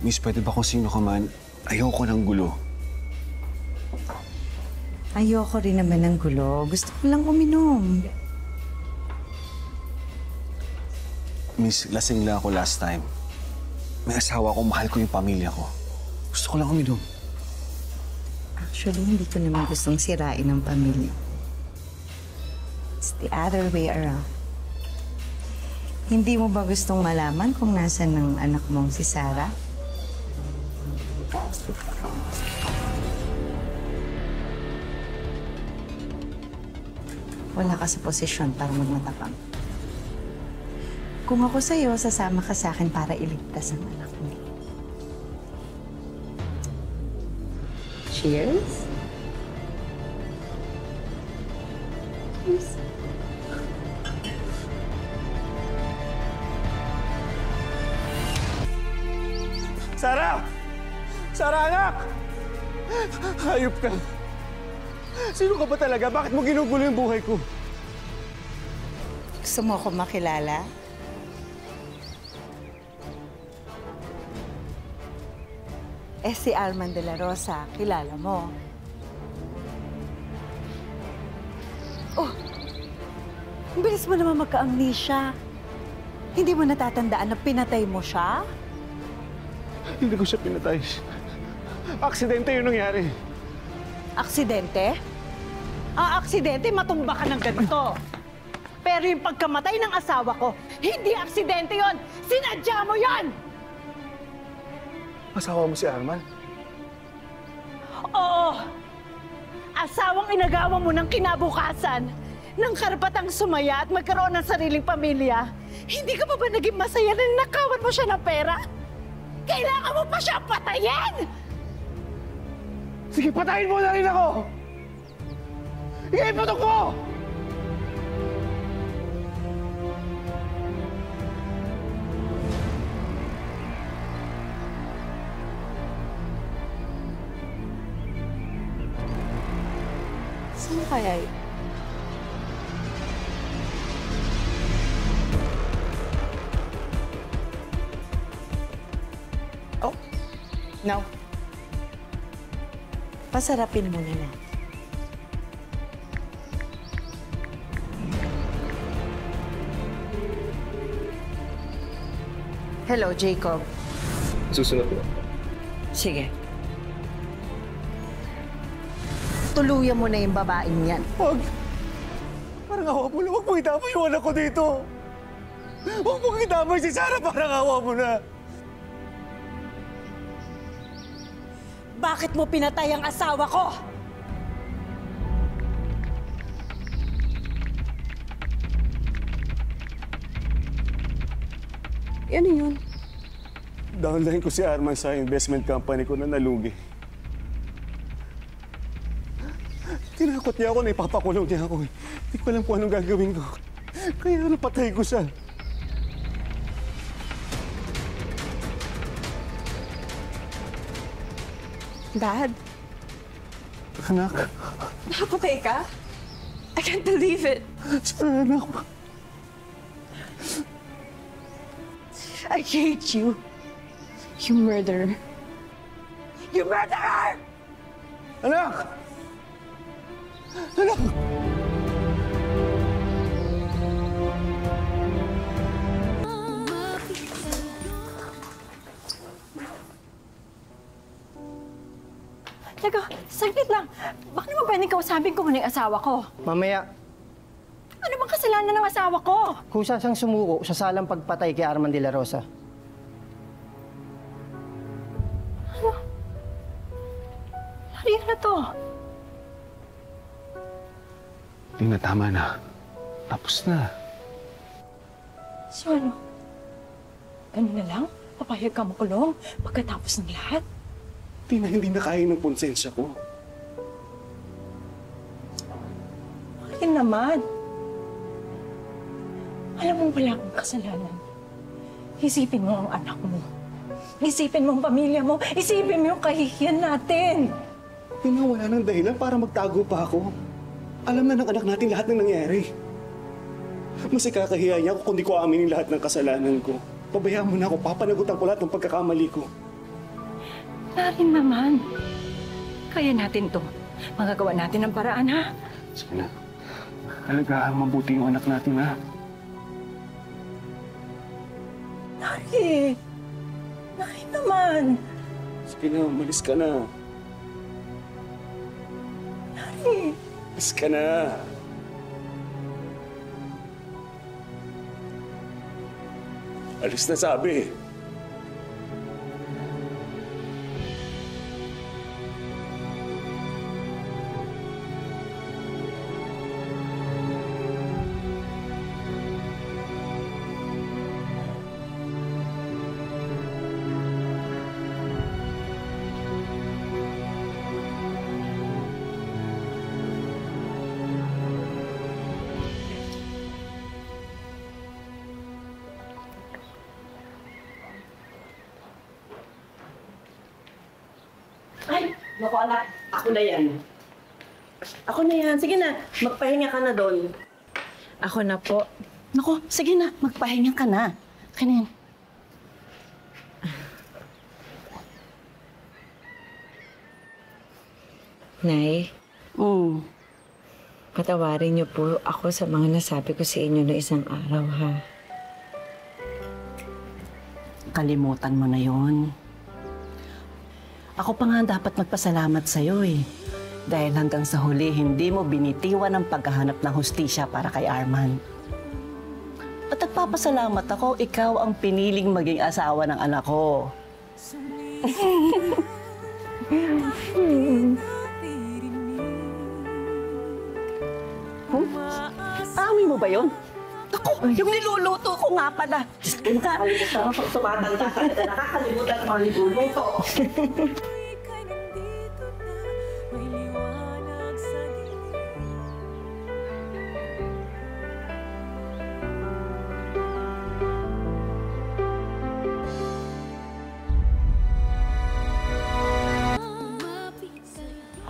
Miss, pwede ba kung sino ka man, ayoko ng gulo. Ayoko rin naman ng gulo. Gusto ko lang uminom. Miss, lasing lang ako last time. May asawa ko, mahal ko yung pamilya ko. Gusto ko lang uminom. Actually, hindi ko naman gustong sirain ang pamilya. It's the other way around. Hindi mo ba gustong malaman kung nasan ang anak mong si Sarah? Wala ka sa posisyon para magmatapang. Kung ako sa'yo, sasama ka sa akin para iligtas ang anak mo. Cheers? Cheers. Sarah! Sarah, anak! Hayop ka. Sino ka ba talaga? Bakit mo ginugulo yung buhay ko? Gusto mo ako makilala? Si Arman de la Rosa, kilala mo. Oh, ang bilis mo naman magka-amnesia. Hindi mo natatandaan na pinatay mo siya? Hindi ko siya pinatay. Aksidente yung nangyari. Aksidente? Aksidente, matumba ka ng ganito. Pero yung pagkamatay ng asawa ko, hindi aksidente yon. Sinadya mo yon! Asawa mo si Arman? Oo! Asawang inagawa mo ng kinabukasan, ng karapatang sumaya at magkaroon ng sariling pamilya. Hindi ka pa ba naging masaya na nakawan mo siya ng pera? Kailangan mo pa siya patayin! Sige, patayin mo na rin ako! Iputok mo! Saan kaya yun? Oh, no. Pasarapin muna na. Hello, Jacob. Susunod mo. Sige. Tuluyan mo na yung babaeng yan. Huwag! Parang awa mo na. Huwag mong itama yung anak ko dito. Huwag mong itama si Sarah. Parang awa mo na. Bakit mo pinatay ang asawa ko? Ano yun? Downline ko si Arman sa investment company ko na nalugi. Tinakot niya ako na ipapakulong niya ako. Hindi ko alam kung anong gagawin ko. Kaya napatay ko siya. Dad? Anak? Nakapatay ka? I can't believe it. Sarah, anak. I hate you. You murderer. You murderer! Anak! Anak! Teka, saglit lang. Bakit naman pwedeng kausapin ko muna yung asawa ko? Mamaya, Ano bang kasalanan ng asawa ko? kusa siyang sumuko sa salang pagpatay kay Arman de la Rosa. Ano na to? Hindi na, tama na. Tapos na. So ano? Ano na lang? Papayag ka makulong pagkatapos ng lahat? Hindi na kaya ng konsensya ko. Bakit naman? Alam mo, wala kang kasalanan. Isipin mo ang anak mo. Isipin mo ang pamilya mo. Isipin mo yung kahihiyan natin. Wala ng dahilan para magtago pa ako. Alam na ng anak natin lahat ng nangyari. Mas ikakahiya niya ako kung di ko aminin lahat ng kasalanan ko. Pabayaan mo na ako, papanagutan ko lahat ng pagkakamali ko. Narin naman. Kaya natin to. Magagawa natin ang paraan, ha? Sige na. Talaga, mabuti yung anak natin, ha? Nari! Nari naman! Sige na, umalis ka na. Nari! Umalis ka na. Alis na sabi. Ay, naku anak, ako na yan. Ako na yan. Sige na, magpahinga ka na doon. Ako na po. Naku, sige na, magpahinga ka na. Kanin. Nay, Mm. patawarin niyo po ako sa mga nasabi ko sa inyo na isang araw, ha? Kalimutan mo na yon. Ako pa nga dapat magpasalamat sa'yo eh. Dahil hanggang sa huli, hindi mo binitiwan ang paghahanap ng hustisya para kay Arman. At nagpapasalamat ako, ikaw ang piniling maging asawa ng anak ko. Amin mo ba yun? Ako, yung niluluto ko nga pala. Diyos ko, nakakalimutan ako pag tumatanda ka. Nakakalimutan ako ang niluluto.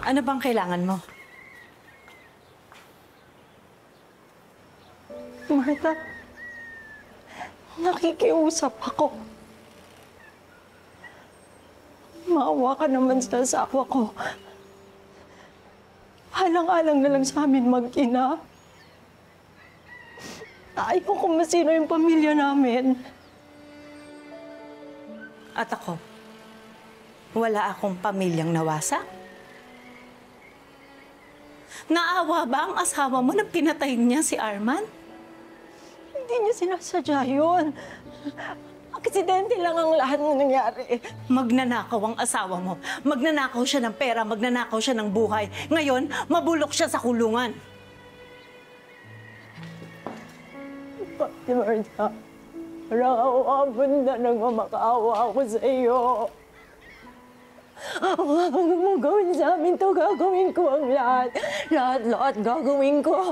Ano bang kailangan mo? Martha, nakikiusap ako. Maawa ka naman sa asawa ko. Alang-alang na lang sa amin mag-ina. Ayaw ko masino yung pamilya namin. At ako, wala akong pamilyang nawasak. Naawa ba ang asawa mo na pinatay niya si Arman? Hindi niya sinasadya yun. Aksidente lang ang lahat ng nangyari. Magnanakaw ang asawa mo. Magnanakaw siya ng pera, magnanakaw siya ng buhay. Ngayon, mabulok siya sa kulungan. Pati Martha, parang aabot na nang makaawa ako sa iyo. Ang mo gawin sa amin to, gagawin ko ang lahat. Lahat gagawin ko.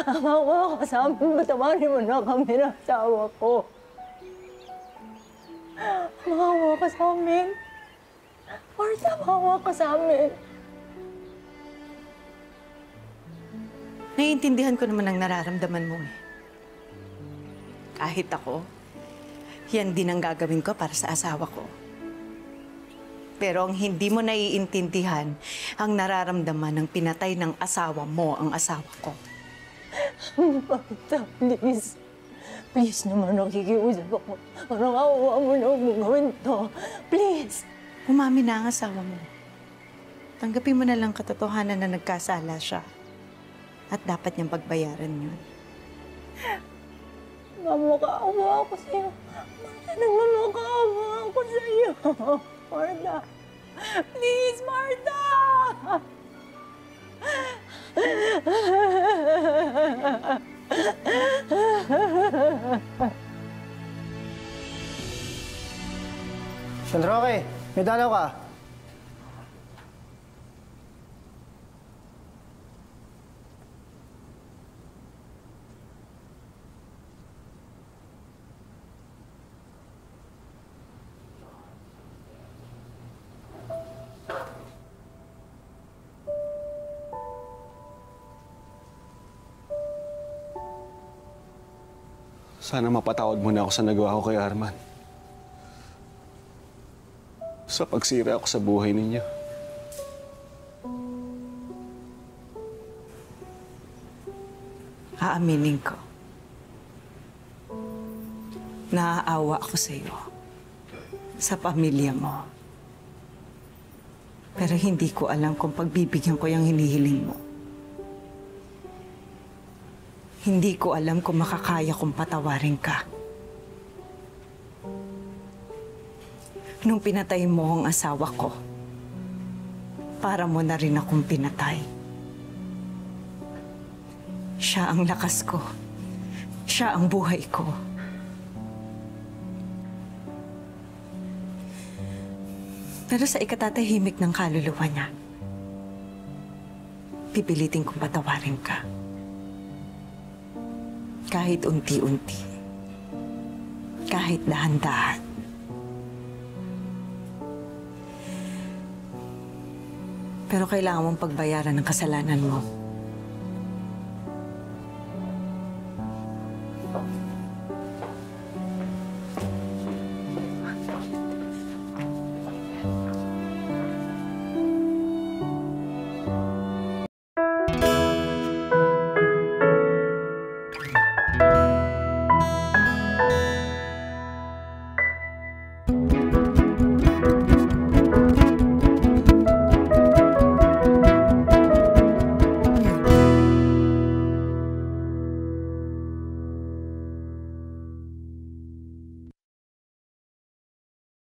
Amawa ka sa amin, patawarin mo na kami ng asawa ko. Amawa ka sa amin. Martha, amawa ka sa amin. Naiintindihan ko naman ang nararamdaman mo eh. Kahit ako, yan din ang gagawin ko para sa asawa ko. Pero ang hindi mo naiintindihan, ang nararamdaman ng pinatay ng asawa mo ang asawa ko. Martha, please. Please naman, nakikiusap ako. Parang awa mo na huwag mong gawin to. Please. Umami na ang asawa mo. Tanggapin mo na lang katotohanan na nagkasala siya. At dapat niyang pagbayaran yun. Mamakaawa ako sa'yo. Martha, nagmamakaawa ako sa'yo. Martha. Please, Martha! San Roque, may dalaw ka. Sana mapatawad mo na ako sa nagawa ko kay Arman. sa pagsira ko sa buhay ninyo. Aaminin ko. Naaawa ako sa iyo. Sa pamilya mo. Pero hindi ko alam kung pagbibigyan ko yung hinihiling mo. Hindi ko alam kung makakaya kong patawarin ka. Nung pinatay mo ang asawa ko, para mo na rin akong pinatay. Siya ang lakas ko. Siya ang buhay ko. Pero sa ikatatahimik ng kaluluwa niya, pipilitin kong patawarin ka. Kahit unti-unti. Kahit dahan-dahan. Pero kailangan mong pagbayaran ng kasalanan mo.